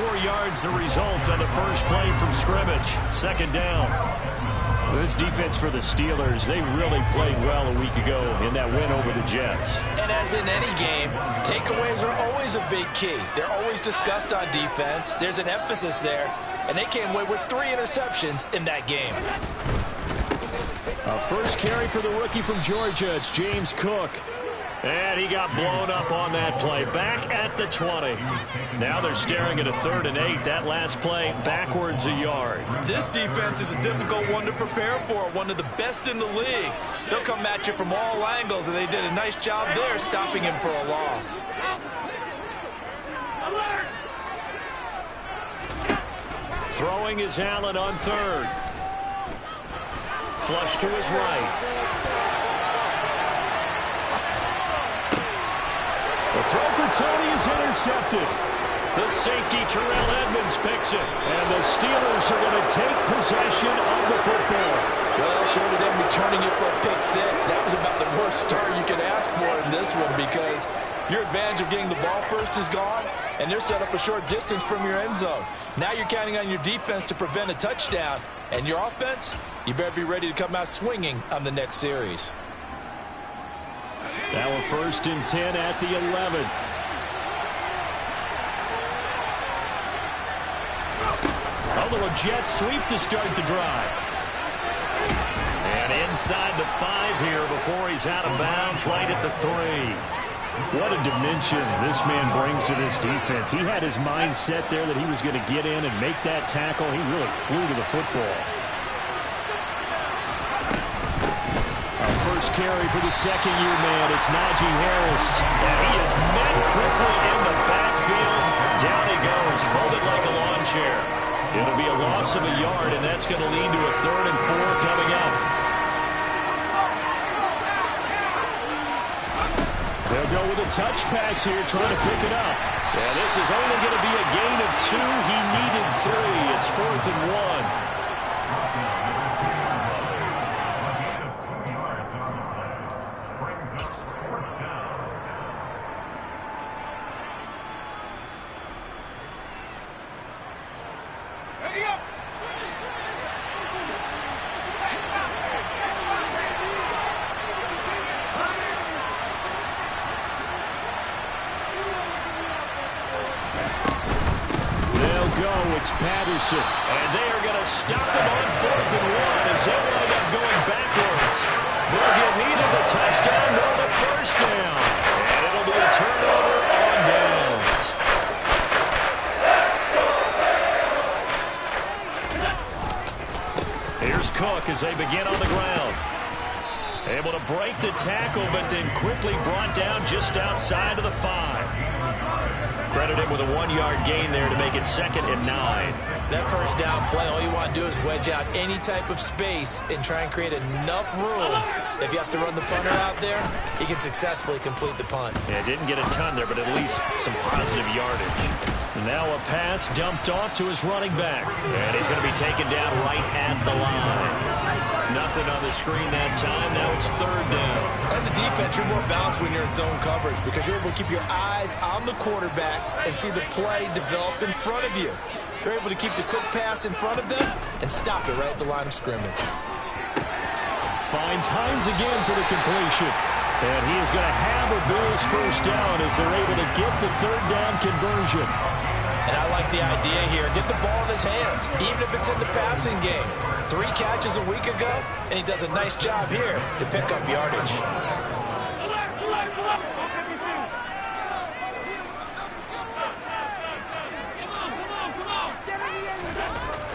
4 yards the result on the first play from scrimmage. Second down. This defense for the Steelers, they really played well a week ago in that win over the Jets. And as in any game, takeaways are always a big key. They're always discussed on defense. There's an emphasis there, and they came away with 3 interceptions in that game. A first carry for the rookie from Georgia. It's James Cook. And he got blown up on that play. Back at the 20. Now they're staring at a 3rd and 8. That last play backwards a yard. This defense is a difficult one to prepare for. One of the best in the league. They'll come at you from all angles, and they did a nice job there stopping him for a loss. Throwing is Allen on 3rd. Flush to his right. The throw for Tony is intercepted. The safety, Terrell Edmonds, picks it. And the Steelers are going to take possession of the football. Well, short of them returning it for a pick 6, that was about the worst start you could ask for in this one, because your advantage of getting the ball first is gone, and they're set up a short distance from your end zone. Now you're counting on your defense to prevent a touchdown, and your offense, you better be ready to come out swinging on the next series. Now a 1st and 10 at the 11. A little jet sweep to start the drive. And inside the 5 here before he's out of bounds, right at the 3. What a dimension this man brings to this defense. He had his mind set there that he was going to get in and make that tackle. He really flew to the football. First carry for the second-year man. It's Najee Harris. And he is met quickly in the backfield. Down he goes, folded like a lawn chair. It'll be a loss of a yard, and that's going to lead to a 3rd and 4 coming up. They'll go with a touch pass here, trying to pick it up. Yeah, this is only going to be a gain of 2. He needed 3. It's 4th and 1. It's Patterson, and they are going to stop him on 4th and 1 as they wind up going backwards. They'll get neither the touchdown nor the first down, and it'll be a turnover on downs. Here's Cook as they begin on the ground. Able to break the tackle, but then quickly brought down just outside of the 5. Credit him with a 1-yard gain there to make it 2nd and 9. That first down play, all you want to do is wedge out any type of space and try and create enough room. If you have to run the punter out there, he can successfully complete the punt. Yeah, didn't get a ton there, but at least some positive yardage. And now a pass dumped off to his running back. And he's going to be taken down right at the line. Nothing on the screen that time. Now it's 3rd down. As a defense, you're more balanced when you're in zone coverage because you're able to keep your eyes on the quarterback and see the play develop in front of you. You're able to keep the quick pass in front of them and stop it right at the line of scrimmage. Finds Hines again for the completion. And he is going to have a Bills first down as they're able to get the 3rd down conversion. And I like the idea here. Get the ball in his hands, even if it's in the passing game. 3 catches a week ago, and he does a nice job here to pick up yardage.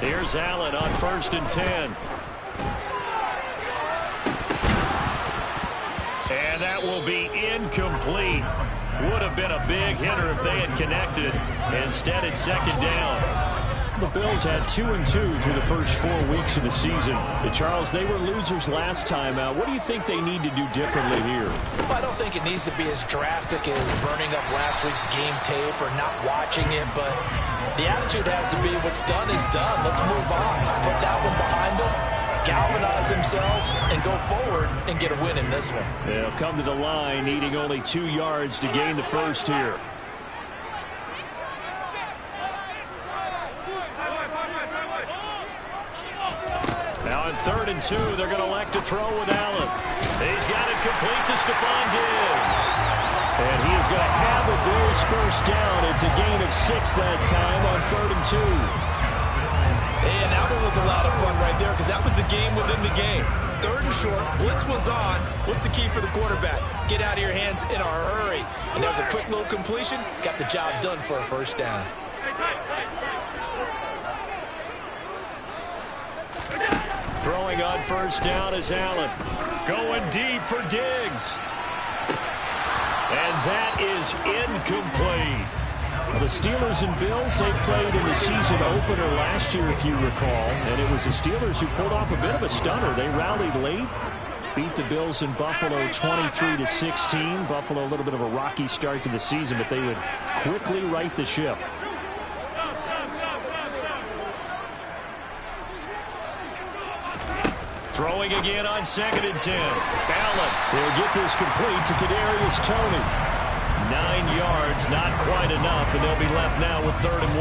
Here's Allen on 1st and 10. And that will be incomplete. Would have been a big hitter if they had connected. Instead, it's 2nd down. The Bills had 2-2 through the first 4 weeks of the season. Charles, they were losers last time out. What do you think they need to do differently here? Well, I don't think it needs to be as drastic as burning up last week's game tape or not watching it, but the attitude has to be what's done is done. Let's move on. Put that one behind them, galvanize themselves, and go forward and get a win in this one. They'll come to the line needing only 2 yards to gain the first here. and 2. They're going to elect to throw with Allen. He's got it complete to Stephon Diggs. And he is going to have a Bills first down. It's a gain of 6 that time on 3rd and 2. And that one was a lot of fun right there because that was the game within the game. 3rd and short, blitz was on. What's the key for the quarterback? Get out of your hands in a hurry. And that was a quick little completion. Got the job done for a first down. Throwing on first down is Allen. Going deep for Diggs. And that is incomplete. Well, the Steelers and Bills, they played in the season opener last year, if you recall. And it was the Steelers who pulled off a bit of a stunner. They rallied late, beat the Bills in Buffalo 23-16. Buffalo, a little bit of a rocky start to the season, but they would quickly right the ship. Throwing again on 2nd and 10. Allen will get this complete to Kadarius Toney. 9 yards, not quite enough, and they'll be left now with 3rd and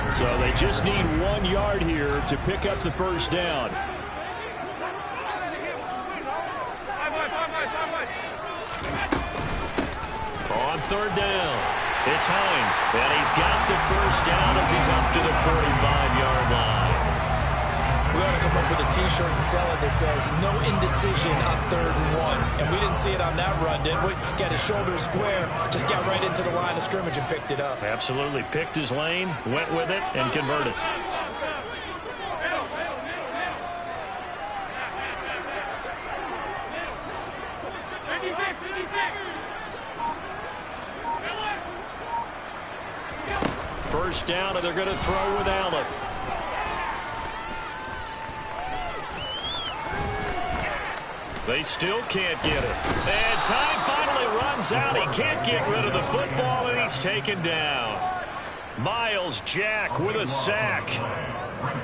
1. So they just need 1 yard here to pick up the first down. On 3rd down, it's Hines, and he's got the first down as he's up to the 45-yard line. We ought to come up with a T-shirt and sell it that says, no indecision on 3rd and 1. And we didn't see it on that run, did we? Got his shoulder square, just got right into the line of scrimmage and picked it up. Absolutely. Picked his lane, went with it, and converted. First down, and they're going to throw with Allen. They still can't get it. And time finally runs out. He can't get rid of the football, and he's taken down. Myles Jack with a sack.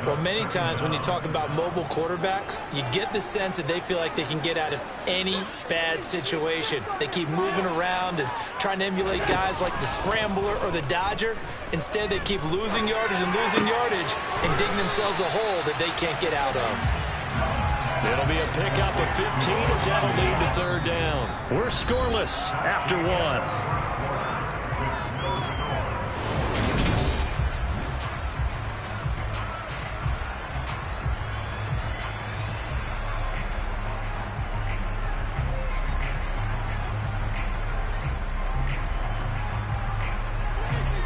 Well, many times when you talk about mobile quarterbacks, you get the sense that they feel like they can get out of any bad situation. They keep moving around and trying to emulate guys like the Scrambler or the Dodger. Instead, they keep losing yardage and digging themselves a hole that they can't get out of. It'll be a pickup of 15 as that'll lead to 3rd down. We're scoreless after 1.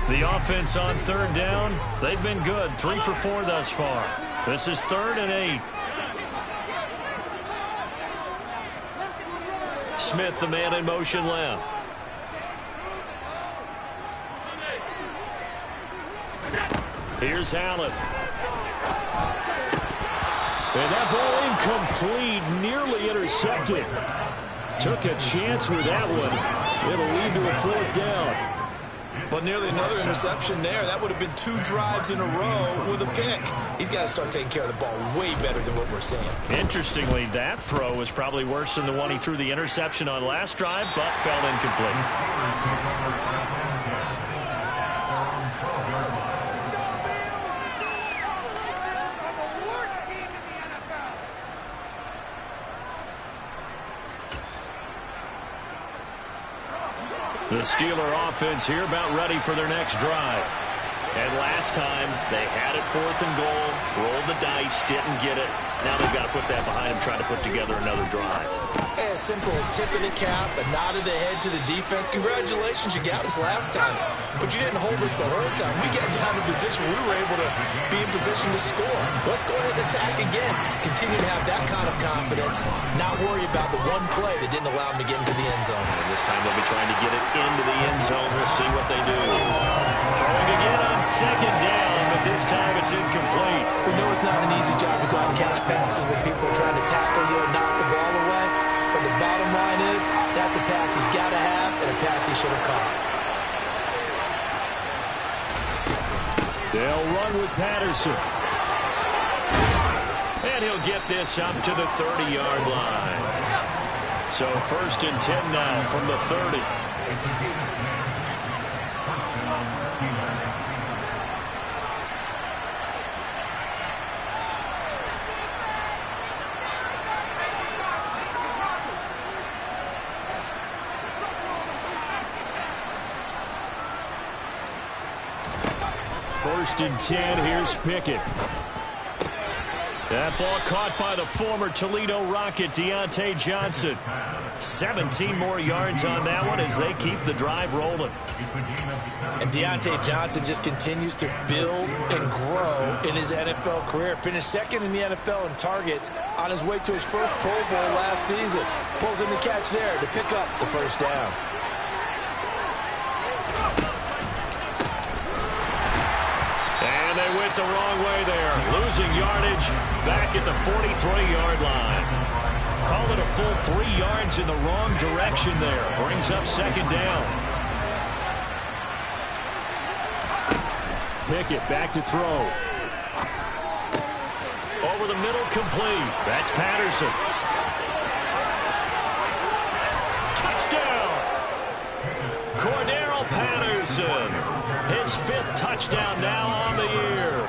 The offense on 3rd down, they've been good. 3 for 4 thus far. This is 3rd and 8. Smith, the man in motion left. Here's Allen. And that ball incomplete, nearly intercepted. Took a chance with that one. It'll lead to a 4th down. Well, nearly another interception there. That would have been 2 drives in a row with a pick. He's got to start taking care of the ball way better than what we're seeing. Interestingly, that throw was probably worse than the one he threw the interception on last drive, but fell incomplete. The Steeler offense here about ready for their next drive. And last time, they had it 4th and goal, rolled the dice, didn't get it. Now they've got to put that behind them, try to put together another drive. A simple tip of the cap, a nod of the head to the defense. Congratulations, you got us last time, but you didn't hold us the whole time. We got down to a position where we were able to be in position to score. Let's go ahead and attack again. Continue to have that kind of confidence, not worry about the one play that didn't allow them to get into the end zone. And this time they'll be trying to get it into the end zone. We'll see what they do. Throwing again on 2nd down, but this time it's incomplete. We know it's not an easy job to go out and catch passes when people are trying to tackle you and knock the ball away. But the bottom line is, that's a pass he's got to have and a pass he should have caught. They'll run with Patterson. And he'll get this up to the 30-yard line. So 1st and 10 now from the 30. 1st and 10. Here's Pickett. That ball caught by the former Toledo Rocket, Deontay Johnson. 17 more yards on that one as they keep the drive rolling. And Deontay Johnson just continues to build and grow in his NFL career. Finished 2nd in the NFL in targets on his way to his first Pro Bowl last season. Pulls in the catch there to pick up the 1st down. And they went the wrong way there. Losing yardage back at the 43-yard line. Call it a full 3 yards in the wrong direction there. Brings up 2nd down. Pickett back to throw. Over the middle, complete. That's Patterson. Touchdown! Cordero Patterson. His 5th touchdown now on the year.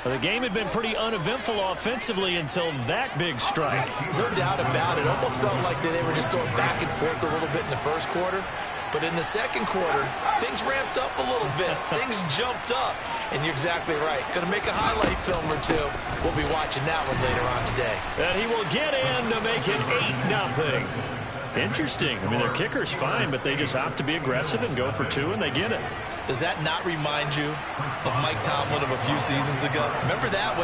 Well, the game had been pretty uneventful offensively until that big strike. No doubt about it. Almost felt like they were just going back and forth a little bit in the 1st quarter. But in the 2nd quarter, things ramped up a little bit. Things jumped up. And you're exactly right. Going to make a highlight film or two. We'll be watching that one later on today. And he will get in to make it 8-0. Interesting. I mean, their kicker's fine, but they just opt to be aggressive and go for 2, and they get it. Does that not remind you of Mike Tomlin of a few seasons ago? Remember that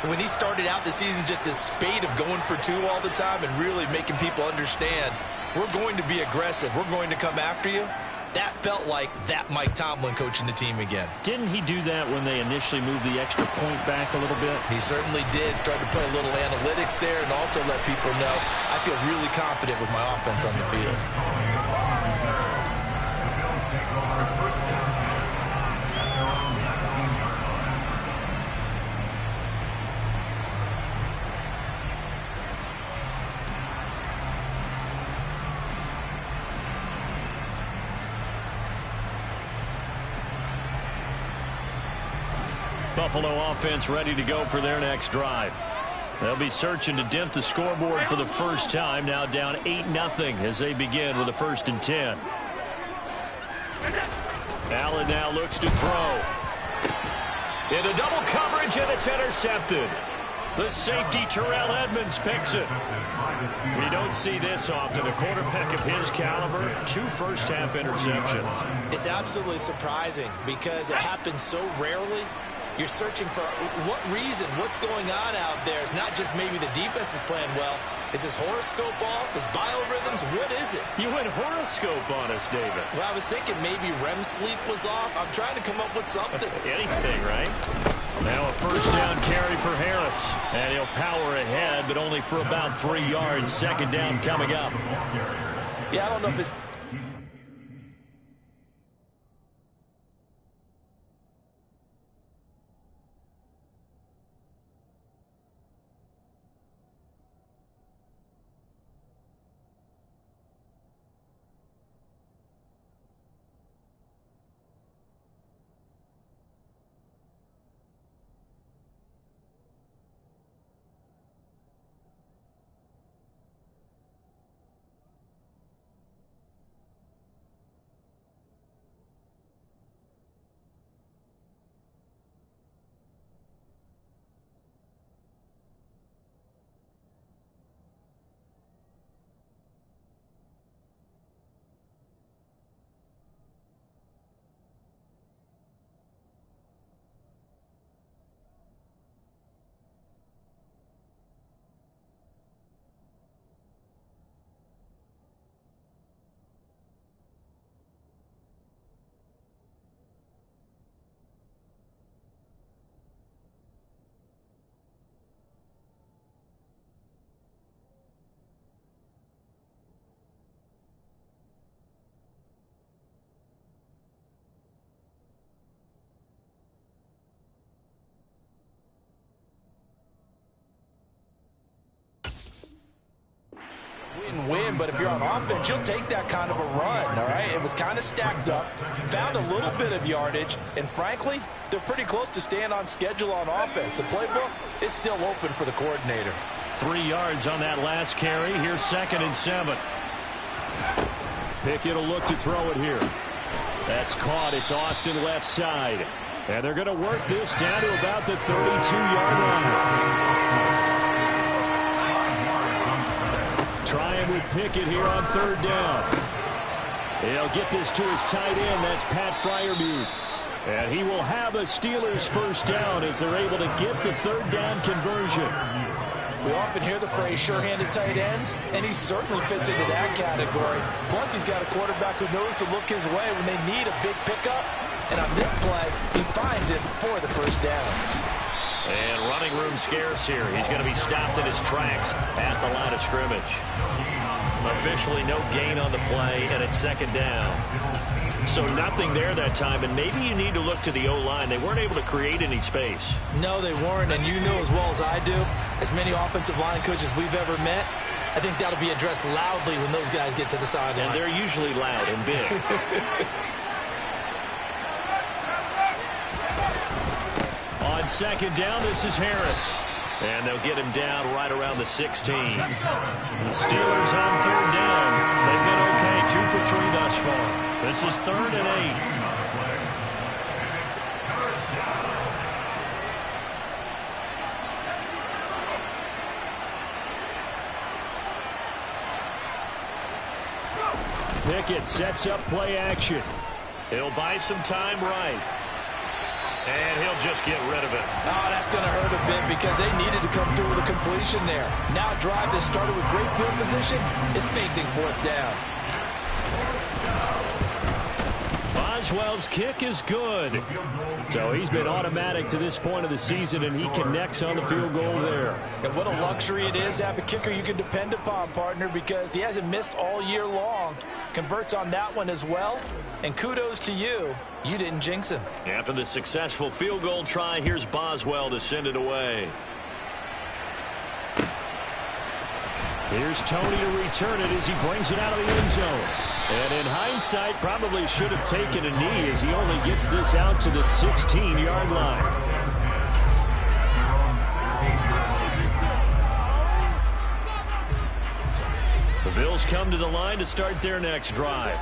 when he started out the season just this spate of going for 2 all the time and really making people understand we're going to be aggressive. We're going to come after you. That felt like that Mike Tomlin coaching the team again. Didn't he do that when they initially moved the extra point back a little bit? He certainly did. Started to play a little analytics there and also let people know I feel really confident with my offense on the field. Buffalo offense ready to go for their next drive. They'll be searching to dent the scoreboard for the first time. Now down 8-0 as they begin with a 1st and 10. Allen now looks to throw. Into double coverage, and it's intercepted. The safety, Terrell Edmonds, picks it. We don't see this often. A quarterback of his caliber, 2 first-half interceptions. It's absolutely surprising because it happens so rarely. You're searching for what reason, what's going on out there. It's not just maybe the defense is playing well. Is his horoscope off? His biorhythms? What is it? You went horoscope on us, David. Well, I was thinking maybe REM sleep was off. I'm trying to come up with something. Anything, right? Now a 1st down carry for Harris. And he'll power ahead, but only for about 3 yards. 2nd down coming up. Yeah, I don't know if it's... Win, but if you're on offense, you'll take that kind of a run, all right? It was kind of stacked up, found a little bit of yardage, and frankly, they're pretty close to staying on schedule on offense. The playbook is still open for the coordinator. 3 yards on that last carry. Here's 2nd and 7. Pickett will look to throw it here. That's caught. It's Austin left side. And they're going to work this down to about the 32-yard line. Trying with Pickett here on third down. He'll get this to his tight end. That's Pat Freiermuth. And he will have a Steelers first down as they're able to get the third down conversion. We often hear the phrase sure-handed tight ends, and he certainly fits into that category. Plus, he's got a quarterback who knows to look his way when they need a big pickup. And on this play, he finds it for the first down. And running room scarce here. He's going to be stopped in his tracks at the line of scrimmage. Officially no gain on the play, and it's second down. So nothing there that time, and maybe you need to look to the O-line. They weren't able to create any space. No, they weren't, and you know as well as I do, as many offensive line coaches we've ever met, I think that'll be addressed loudly when those guys get to the sideline. And they're usually loud and big. On second down, this is Harris. And they'll get him down right around the 16. The Steelers on third down. They've been okay, 2 for 3 thus far. This is 3rd and 8. Pickett sets up play action. He'll buy some time right. And he'll just get rid of it. Oh, that's going to hurt a bit because they needed to come through with a completion there. Now a drive that started with great field position is facing 4th down. Boswell's kick is good. So he's been automatic to this point of the season, and he connects on the field goal there. And what a luxury it is to have a kicker you can depend upon, partner, because he hasn't missed all year long. Converts on that one as well. And kudos to you. You didn't jinx him. After the successful field goal try, here's Boswell to send it away. Here's Tony to return it as he brings it out of the end zone. And in hindsight, probably should have taken a knee as he only gets this out to the 16-yard line. The Bills come to the line to start their next drive.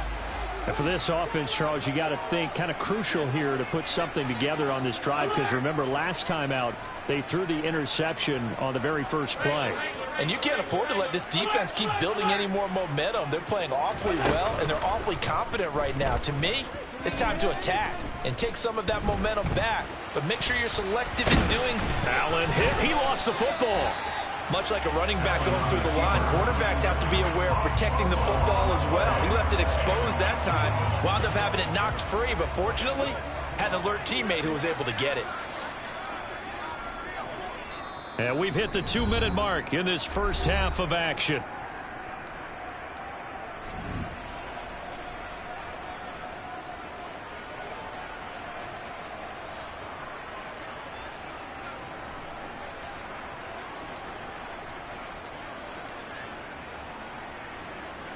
And for this offense, Charles, you got to think kind of crucial here to put something together on this drive, because remember last time out they threw the interception on the very first play. And you can't afford to let this defense keep building any more momentum. They're playing awfully well, and they're awfully confident right now. To me, it's time to attack and take some of that momentum back. But make sure you're selective in doing. Allen hit. He lost the football. Much like a running back going through the line, quarterbacks have to be aware of protecting the football as well. He left it exposed that time, wound up having it knocked free, but fortunately, had an alert teammate who was able to get it. And we've hit the 2-minute mark in this first half of action.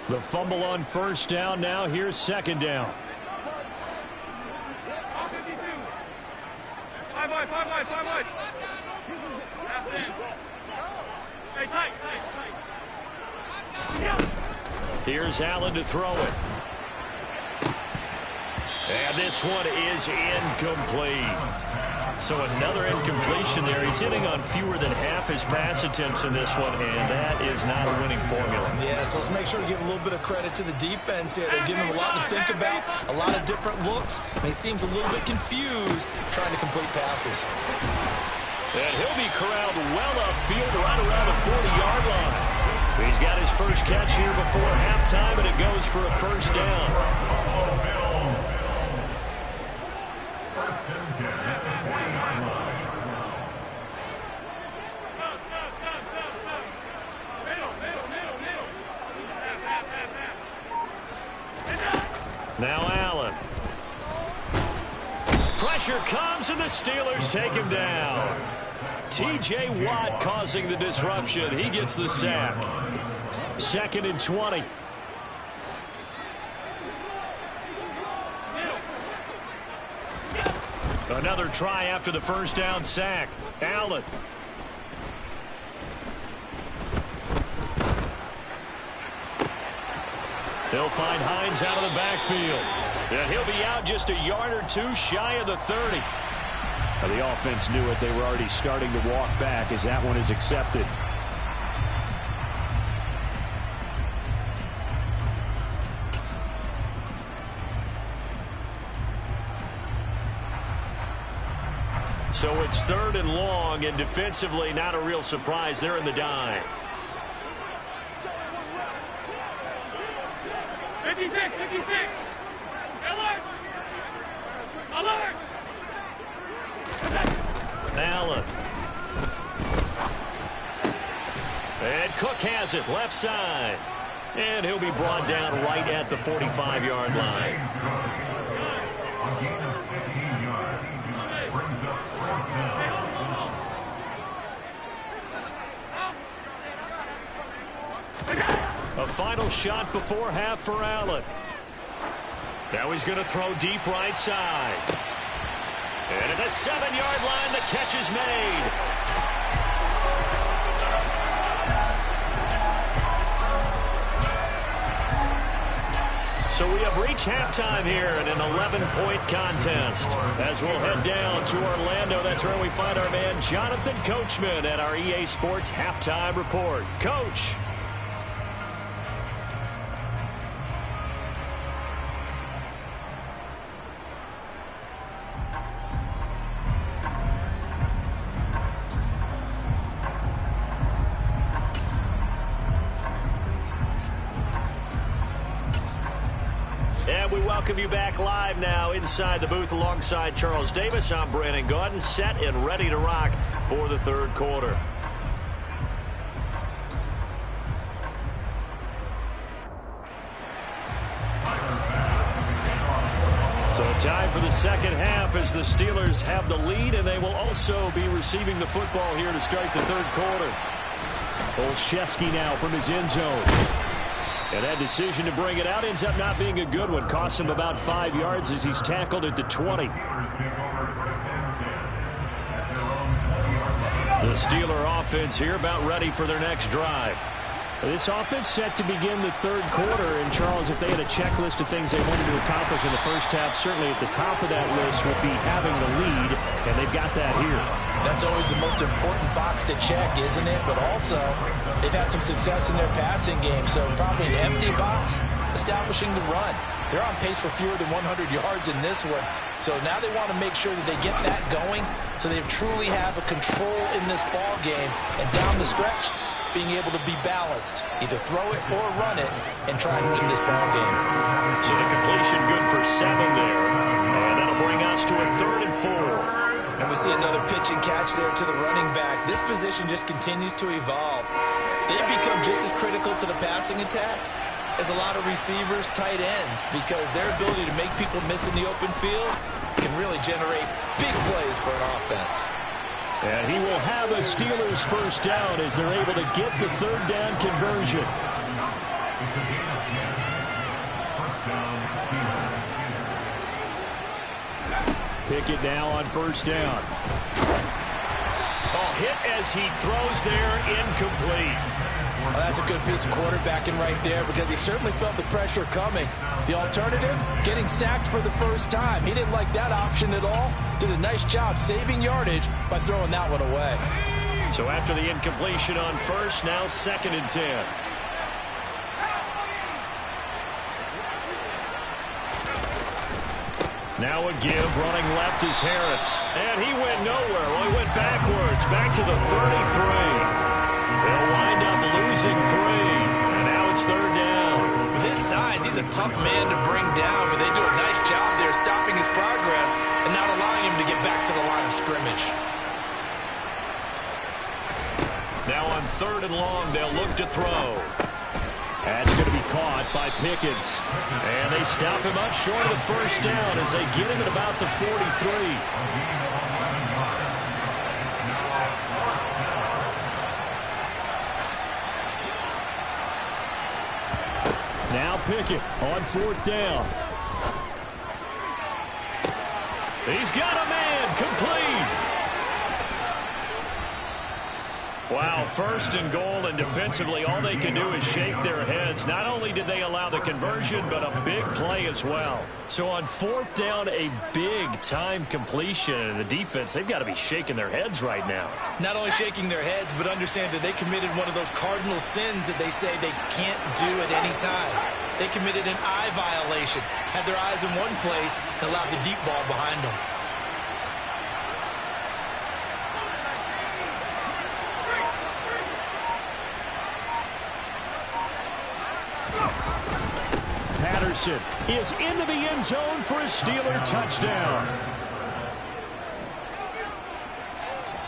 The fumble on first down. Now here's second down. Five wide. Hey, tight. Here's Allen to throw it. And this one is incomplete. So another incompletion there. He's hitting on fewer than half his pass attempts in this one, and that is not a winning formula. Yeah, so let's make sure we give a little bit of credit to the defense here. They're giving him a lot to think about, a lot of different looks, and he seems a little bit confused trying to complete passes. And he'll be corralled well upfield right around the 40-yard line. He's got his first catch here before halftime, and it goes for a first down. Now Allen. Pressure comes, and the Steelers take him down. T.J. Watt causing the disruption. He gets the sack. 2nd and 20. Another try after the first down sack. Allen. They'll find Hines out of the backfield. And he'll be out just a yard or two shy of the 30. Now, the offense knew it. They were already starting to walk back as that one is accepted. So it's 3rd and long, and defensively not a real surprise. They're in the dime. 56, 56. Alert! Alert! Allen. And Cook has it, left side. And he'll be brought down right at the 45-yard line. A final shot before half for Allen. Now he's going to throw deep right side. And at the 7-yard line, the catch is made. So we have reached halftime here in an 11-point contest. As we'll head down to Orlando, that's where we find our man Jonathan Coachman at our EA Sports Halftime Report. Coach. And we welcome you back live now inside the booth alongside Charles Davis. I'm Brandon Gaudin, set and ready to rock for the 3rd quarter. So time for the 2nd half as the Steelers have the lead, and they will also be receiving the football here to start the 3rd quarter. Olszewski now from his end zone. And that decision to bring it out ends up not being a good one. Costs him about 5 yards as he's tackled at the 20. The Steeler offense here about ready for their next drive. This offense set to begin the 3rd quarter. And, Charles, if they had a checklist of things they wanted to accomplish in the first half, certainly at the top of that list would be having the lead, and they've got that here. That's always the most important box to check, isn't it? But also, they've had some success in their passing game, so probably an empty box, establishing the run. They're on pace for fewer than 100 yards in this one, so now they want to make sure that they get that going so they truly have a control in this ball game, and down the stretch, being able to be balanced, either throw it or run it, and try and win this ball game. So the completion good for 7 there, and that'll bring us to a 3rd and 4. And we see another pitch and catch there to the running back. This position just continues to evolve. They've become just as critical to the passing attack as a lot of receivers, tight ends, because their ability to make people miss in the open field can really generate big plays for an offense. And he will have a Steelers 1st down as they're able to get the 3rd down conversion. Pickett now on 1st down. Oh, hit as he throws there, incomplete. Well, that's a good piece of quarterbacking right there because he certainly felt the pressure coming. The alternative, getting sacked for the 1st time. He didn't like that option at all. Did a nice job saving yardage by throwing that one away. So after the incompletion on 1st, now 2nd and 10. Now a give, running left is Harris. And he went nowhere. Well, he went backwards, back to the 33. They'll wind up losing 3. And now it's 3rd down. With his size, he's a tough man to bring down, but they do a nice job there stopping his progress and not allowing him to get back to the line of scrimmage. Now on 3rd and long, they'll look to throw. That's going to be caught by Pickens. And they stop him up short of the 1st down as they get him at about the 43. Now Pickett on 4th down. He's got a man complete. Wow, first and goal, and defensively, all they can do is shake their heads. Not only did they allow the conversion, but a big play as well. So on fourth down, a big-time completion. And the defense, they've got to be shaking their heads right now. Not only shaking their heads, but understand that they committed one of those cardinal sins that they say they can't do at any time. They committed an eye violation, had their eyes in one place, and allowed the deep ball behind them. Patterson is into the end zone for a Steeler touchdown.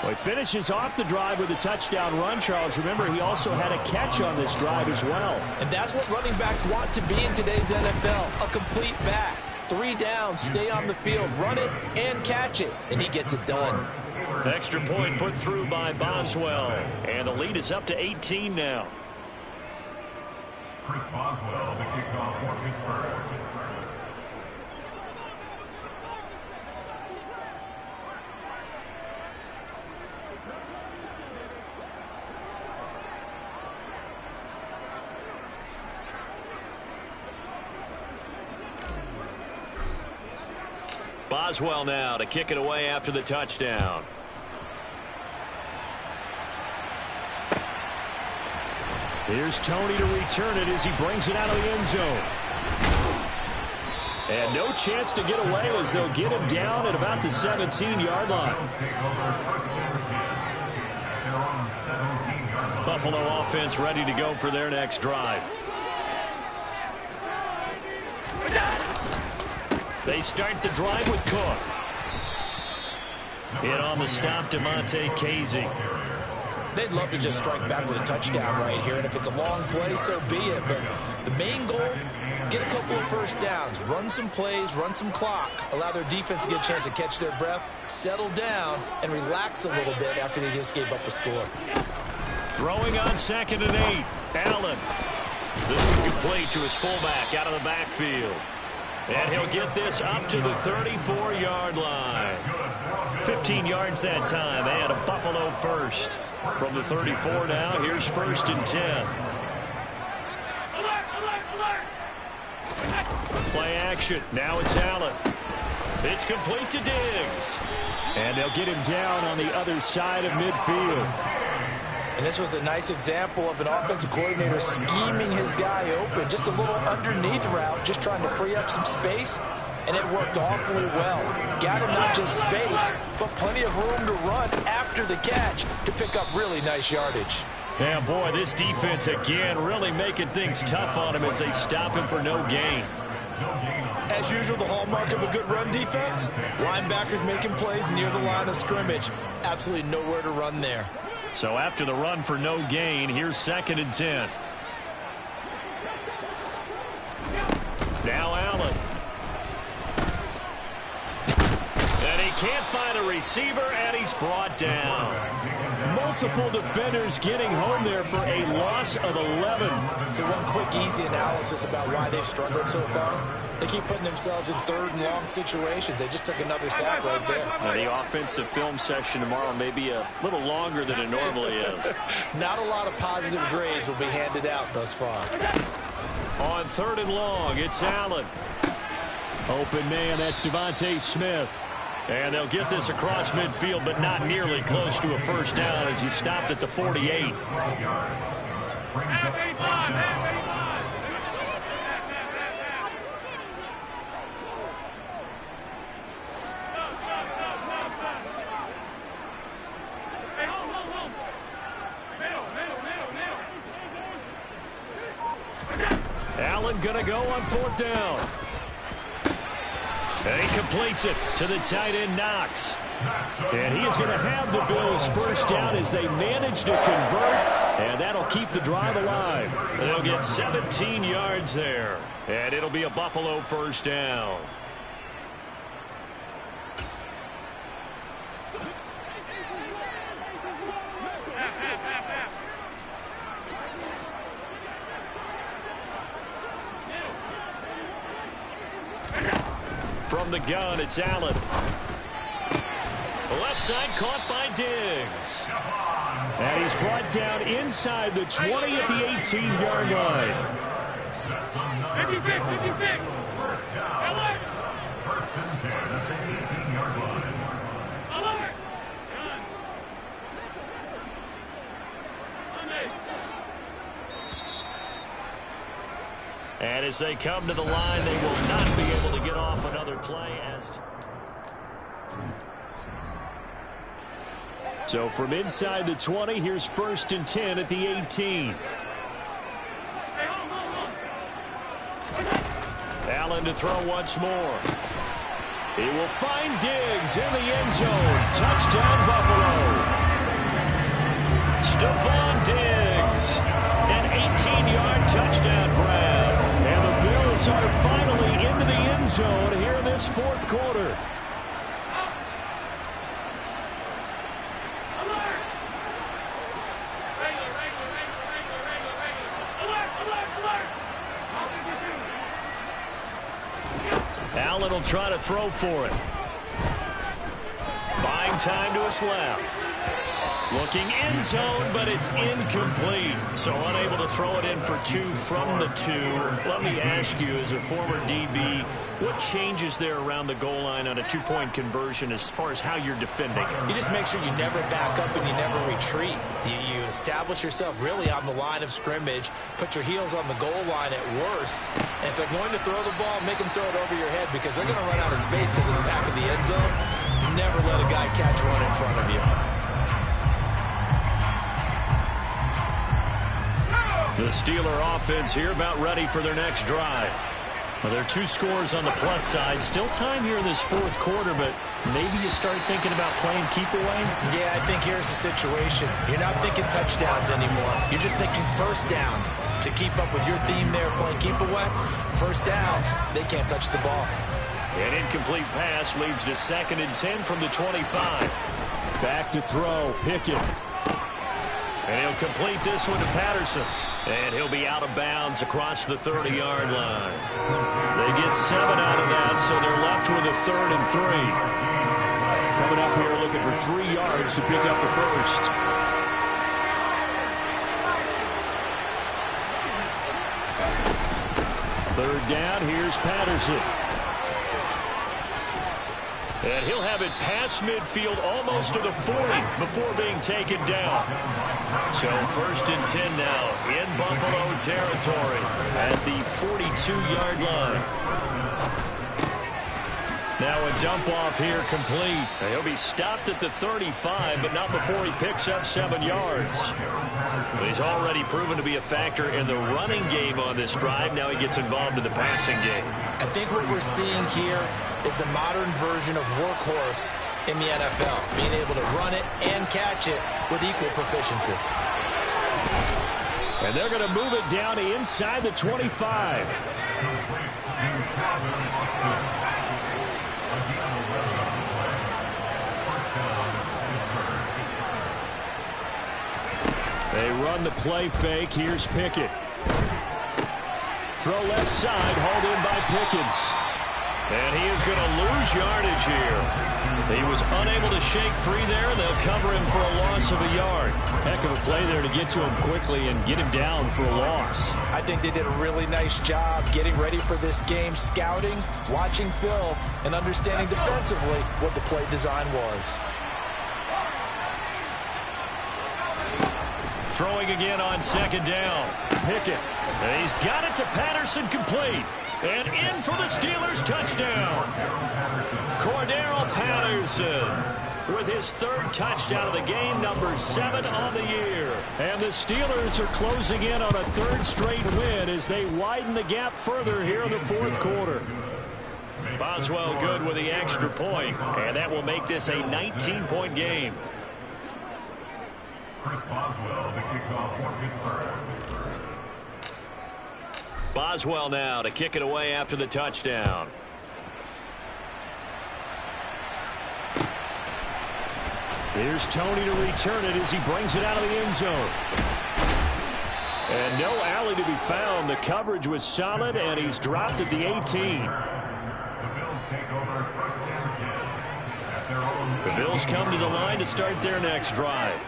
Well, he finishes off the drive with a touchdown run, Charles. Remember, he also had a catch on this drive as well. And that's what running backs want to be in today's NFL, a complete back. 3 downs, stay on the field, run it, and catch it, and he gets it done. Extra point put through by Boswell, and the lead is up to 18 now. Chris Boswell, the kickoff for Pittsburgh. Boswell now to kick it away after the touchdown. Here's Tony to return it as he brings it out of the end zone. And no chance to get away as they'll get him down at about the 17-yard line. Buffalo offense ready to go for their next drive. They start the drive with Cook. In on the stop, Damontae Kazee. They'd love to just strike back with a touchdown right here, and if it's a long play, so be it. But the main goal, get a couple of first downs, run some plays, run some clock, allow their defense to get a chance to catch their breath, settle down, and relax a little bit after they just gave up a score. Throwing on 2nd and 8. Allen. This one complete to his fullback out of the backfield. And he'll get this up to the 34-yard line. 15 yards that time, and a Buffalo first. From the 34 now, here's 1st and 10. Alert, alert, alert! Play action. Now it's Allen. It's complete to Diggs. And they'll get him down on the other side of midfield. And this was a nice example of an offensive coordinator scheming his guy open. Just a little underneath route, just trying to free up some space. And it worked awfully well. Got him not just space, but plenty of room to run after the catch to pick up really nice yardage. Yeah, boy, this defense again really making things tough on him as they stop him for no gain. As usual, the hallmark of a good run defense, linebackers making plays near the line of scrimmage. Absolutely nowhere to run there. So after the run for no gain, here's 2nd and 10. Now Allen. And he can't find a receiver, and he's brought down. Multiple defenders getting home there for a loss of 11. So one quick, easy analysis about why they've struggled so far. They keep putting themselves in 3rd and long situations. They just took another sack right there. The offensive film session tomorrow may be a little longer than it normally is. Not a lot of positive grades will be handed out thus far. On 3rd and long, it's Allen. Open man, that's Devontae Smith. And they'll get this across midfield, but not nearly close to a first down as he stopped at the 48. Allen gonna go on 4th down. And he completes it to the tight end, Knox. And he is going to have the Bills first down as they manage to convert, and that'll keep the drive alive. They'll get 17 yards there, and it'll be a Buffalo first down. From the gun, it's Allen. The left side caught by Diggs. And he's brought down inside the 20 at the 18-yard line. 56, 56. Alert! First and 10 at the 18-yard line. Alert! Run. Sunday. And as they come to the line, they will not be able to get off another play. So from inside the 20, here's first and 10 at the 18. Allen to throw once more. He will find Diggs in the end zone. Touchdown, Buffalo. Stephon Diggs. An 18-yard touchdown grab. And the Bills are finally into the end zone here in this fourth quarter. Allen will try to throw for it. Buying time to his left. Looking end zone, but it's incomplete. So unable to throw it in for 2 from the 2. Let me ask you, as a former DB, what changes there around the goal line on a 2-point conversion as far as how you're defending? You just make sure you never back up and you never retreat. You establish yourself really on the line of scrimmage, put your heels on the goal line at worst, and if they're going to throw the ball, make them throw it over your head because they're going to run out of space because of the back of the end zone. Never let a guy catch one in front of you. The Steeler offense here about ready for their next drive. Well, there are 2 scores on the plus side. Still time here in this fourth quarter, but maybe you start thinking about playing keep away? Yeah, I think here's the situation. You're not thinking touchdowns anymore. You're just thinking first downs. To keep up with your theme there, playing keep away, first downs, they can't touch the ball. An incomplete pass leads to 2nd and 10 from the 25. Back to throw, Pickett. And he'll complete this one to Patterson. And he'll be out of bounds across the 30-yard line. They get 7 out of that, so they're left with a 3rd and 3. Coming up here looking for 3 yards to pick up the first. Third down, here's Patterson. And he'll have it past midfield almost to the 40 before being taken down. So 1st and 10 now in Buffalo territory at the 42-yard line. Now a dump off here complete. He'll be stopped at the 35, but not before he picks up 7 yards. But he's already proven to be a factor in the running game on this drive. Now he gets involved in the passing game. I think what we're seeing here is the modern version of workhorse in the NFL, being able to run it and catch it with equal proficiency. And they're going to move it down to inside the 25. They run the play fake. Here's Pickett. Throw left side, hauled in by Pickens. And he is going to lose yardage here. He was unable to shake free there, and they'll cover him for a loss of a yard. Heck of a play there to get to him quickly and get him down for a loss. I think they did a really nice job getting ready for this game, scouting, watching film, and understanding defensively what the play design was. Throwing again on 2nd down. Pickett. And he's got it to Patterson, complete. And in for the Steelers touchdown. Cordero Patterson with his 3rd touchdown of the game, number 7 on the year. And the Steelers are closing in on a 3rd straight win as they widen the gap further here in the fourth quarter. Boswell good with the extra point, and that will make this a 19-point game. Chris Boswell, the kickoff for Pittsburgh. Boswell now to kick it away after the touchdown. Here's Tony to return it as he brings it out of the end zone. And no alley to be found. The coverage was solid, and he's dropped at the 18. The Bills take over 1st and 10 at their own. The Bills come to the line to start their next drive.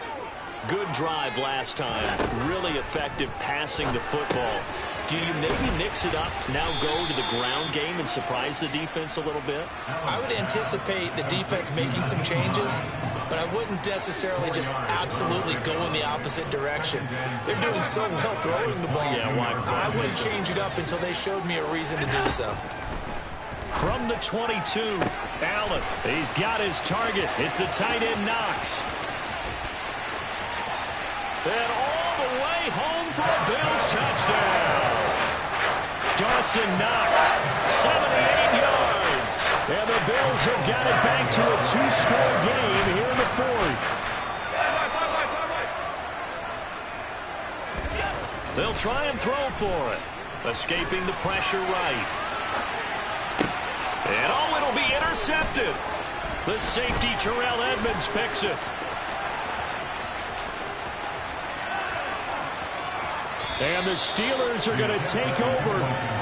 Good drive last time. Really effective passing the football. Do you maybe mix it up, now go to the ground game and surprise the defense a little bit? I would anticipate the defense making some changes, but I wouldn't necessarily just absolutely go in the opposite direction. They're doing so well throwing the ball. Yeah, why? I wouldn't change it up until they showed me a reason to do so. From the 22, Allen. He's got his target. It's the tight end Knox. And all the way home for a Bills touchdown. Dawson Knox, 78 yards. And the Bills have got it back to a two-score game here in the fourth. They'll try and throw for it. Escaping the pressure right. And oh, it'll be intercepted. The safety Terrell Edmonds picks it. And the Steelers are going to take over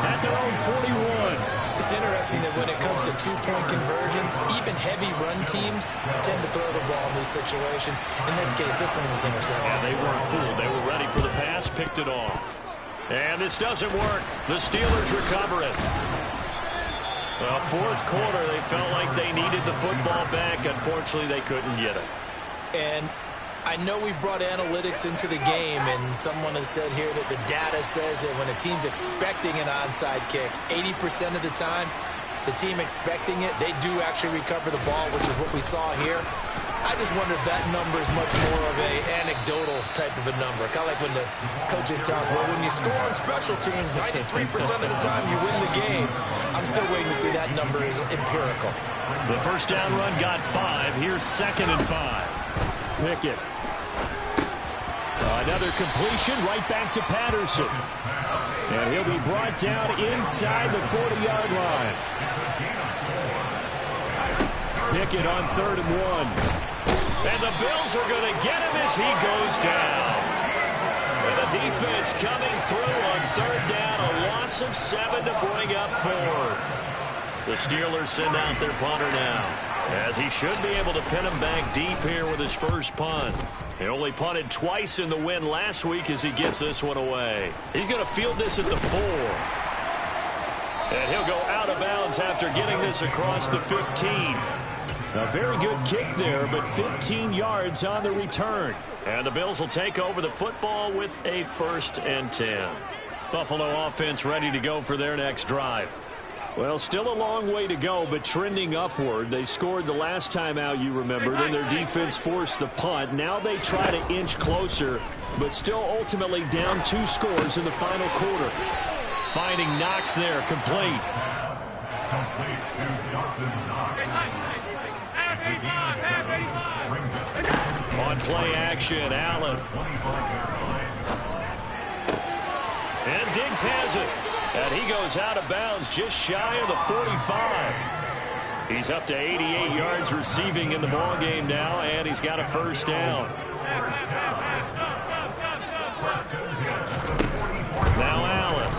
at their own 41. It's interesting that when it comes to two-point conversions, even heavy run teams tend to throw the ball in these situations. In this case, this one was intercepted. And they weren't fooled. They were ready for the pass, picked it off. And this doesn't work. The Steelers recover it. Well, fourth quarter, they felt like they needed the football back. Unfortunately, they couldn't get it. And I know we brought analytics into the game, and someone has said here that the data says that when a team's expecting an onside kick, 80% of the time, the team expecting it, they do actually recover the ball, which is what we saw here. I just wonder if that number is much more of a anecdotal type of a number. Kind of like when the coaches tell us, well, when you score on special teams, 93% of the time you win the game. I'm still waiting to see that number is empirical. The first down run got 5. Here's 2nd and 5. Pickett. Another completion right back to Patterson. And he'll be brought down inside the 40-yard line. Pickett on 3rd and 1. And the Bills are going to get him as he goes down. And the defense coming through on 3rd down. A loss of 7 to bring up 4th. The Steelers send out their punter now, as he should be able to pin him back deep here with his first punt. He only punted twice in the win last week as he gets this one away. He's going to field this at the 4. And he'll go out of bounds after getting this across the 15. A very good kick there, but 15 yards on the return. And the Bills will take over the football with a 1st and 10. Buffalo offense ready to go for their next drive. Well, still a long way to go, but trending upward. They scored the last time out, you remember. Then their defense forced the punt. Now they try to inch closer, but still ultimately down 2 scores in the final quarter. Finding Knox there, complete. Complete to Dawson Knox. On play action, Allen. And Diggs has it. And he goes out of bounds just shy of the 45. He's up to 88 yards receiving in the ballgame now, and he's got a 1st down. Now Allen.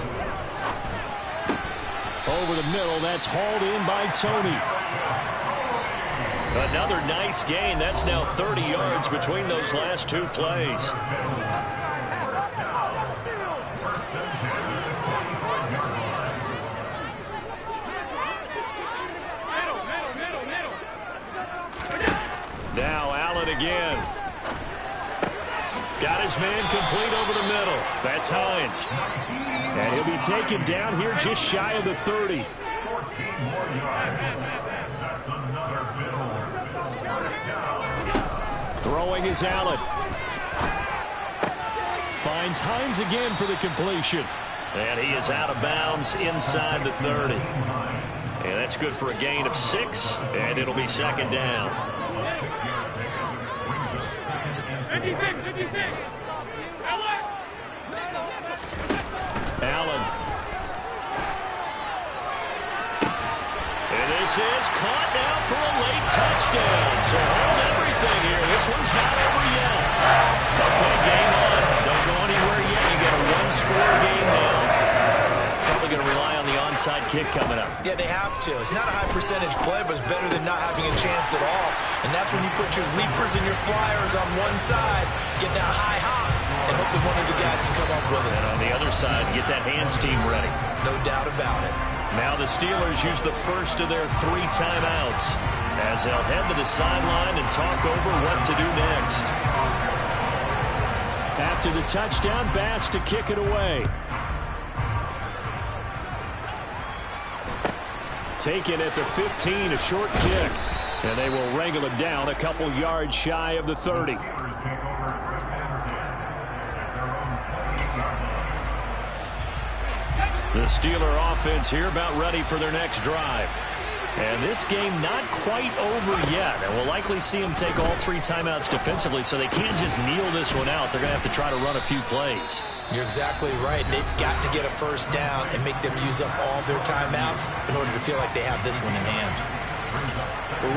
Over the middle, that's hauled in by Tony. Another nice gain. That's now 30 yards between those last 2 plays. Now Allen again. Got his man complete over the middle. That's Hines. And he'll be taken down here just shy of the 30. 14 more yards. That's another Bills. First down. Throwing is Allen. Finds Hines again for the completion. And he is out of bounds inside the 30. And that's good for a gain of 6, and it'll be 2nd down. 56, 56. Allen. And this is caught now for a late touchdown. So hold everything here. This one's not over yet. Okay, game on. Don't go anywhere yet. You got a 1-score game now. Probably going to rely on the onside onside kick coming up. Yeah, they have to. It's not a high percentage play, but it's better than not having a chance at all. And that's when you put your leapers and your flyers on one side, get that high hop, and hope that one of the guys can come up with it. And on the other side, get that hands team ready. No doubt about it. Now the Steelers use the first of their 3 timeouts as they'll head to the sideline and talk over what to do next. After the touchdown, Bass to kick it away. Taken at the 15, a short kick. And they will wrangle it down a couple yards shy of the 30. The Steeler offense here about ready for their next drive. And this game not quite over yet. And we'll likely see them take all 3 timeouts defensively, so they can't just kneel this one out. They're going to have to try to run a few plays. You're exactly right. They've got to get a first down and make them use up all their timeouts in order to feel like they have this one in hand.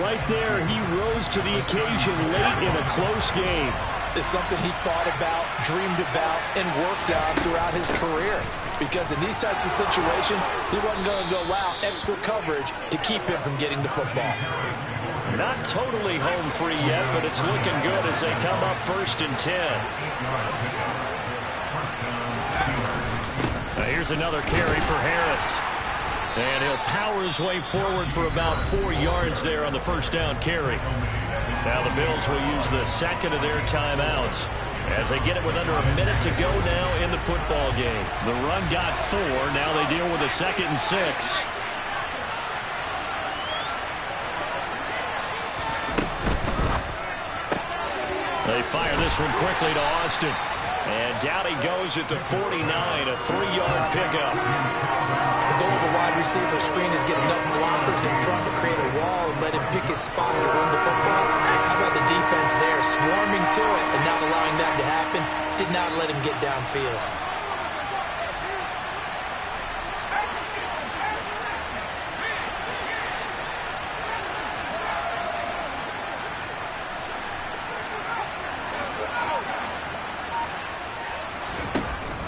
Right there, he rose to the occasion late in a close game. It's something he thought about, dreamed about, and worked on throughout his career. Because in these types of situations, he wasn't going to allow extra coverage to keep him from getting the football. Not totally home free yet, but it's looking good as they come up 1st and 10. Now here's another carry for Harris. And he'll power his way forward for about 4 yards there on the first down carry. Now the Bills will use the second of their timeouts as they get it with under a minute to go now in the football game. The run got 4. Now they deal with a 2nd and 6. They fire this one quickly to Austin. And down he goes at the 49, a 3-yard pickup. The goal of a wide receiver screen is get enough blockers in front to create a wall and let him pick his spot to run the football. How about the defense there, swarming to it and not allowing that to happen? Did not let him get downfield.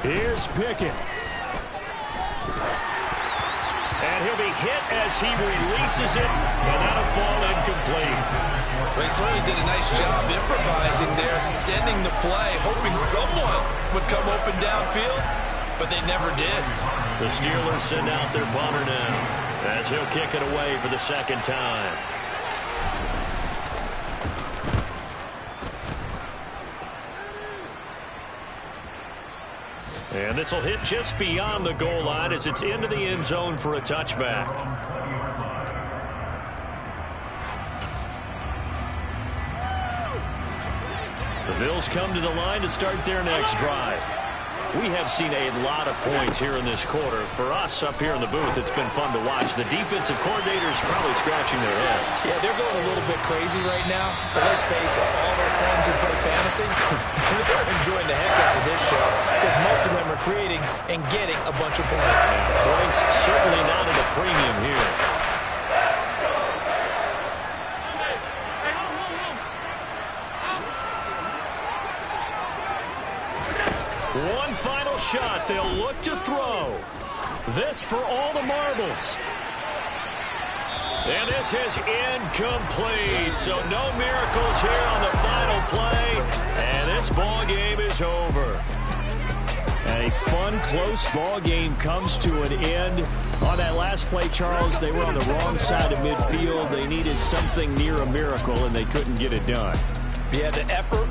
Here's Pickett. And he'll be hit as he releases it, and that'll fall incomplete. Well, he certainly did a nice job improvising there, extending the play, hoping someone would come open downfield, but they never did. The Steelers send out their punter now as he'll kick it away for the 2nd time. And this will hit just beyond the goal line as it's into the end zone for a touchback. The Bills come to the line to start their next drive. We have seen a lot of points here in this quarter. For us up here in the booth, it's been fun to watch. The defensive coordinators probably scratching their heads. Yeah, they're going a little bit crazy right now. But let's face it, all of our friends who play fantasy, they're enjoying the heck out of this show because most of them are creating and getting a bunch of points. Yeah, points certainly not at a premium here. One final shot. They'll look to throw. This for all the marbles. And this is incomplete. So no miracles here on the final play. And this ball game is over. A fun, close ball game comes to an end. On that last play, Charles, they were on the wrong side of midfield. They needed something near a miracle, and they couldn't get it done. Yeah, the effort